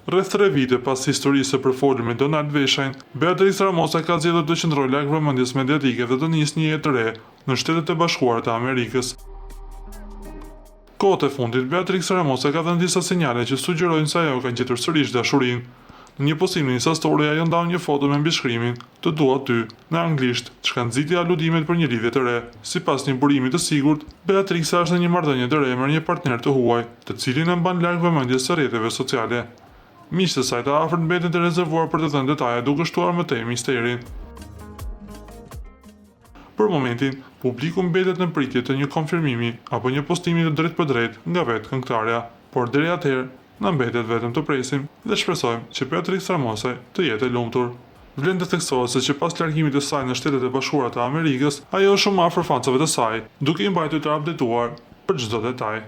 Rreth 3 vite pas historisë së përfolur me Donald Veshajn, Beatrice Ramosa ka zgjedhur të qëndrojë larg vëmendjes mediatike dhe të nisë një jetë të re në Shtetet e Bashkuara të Amerikës. Kohët e fundit, Beatrice Ramosa ka dhënë disa sinjale që sugjerojnë se ajo ka gjetur sërish dashurinë. Në një postim në Instastory ajo ndau një foto me mbishkrimin "Të dua ty" në anglisht, çka nxiti aludimet për një lidhje të re. Sipas një burimi të sigurt, Beatrice është në një marrëdhënie të re me një partner të huaj, të cilin e mban larg vëmendjes së rrjeteve sociale. Miqtë e saj të afërt mbeten të rezervuar për të thënë detaje duke shtuar më tej misterin. Për momentin, publiku mbetet në pritje të një konfirmimi apo një postimi të drejtpërdrejt nga vetë këngëtarja, por deri atëherë na mbetet vetëm të presim dhe shpresojmë që Beatrice Ramosa të jetë e lumtur. Vlen të theksohet se që pas largimit të saj në Shtetet e Bashkuara të Amerikës, ajo është shumë afër fansave të saj, duke i mbajtur të updetuar për çdo detaj.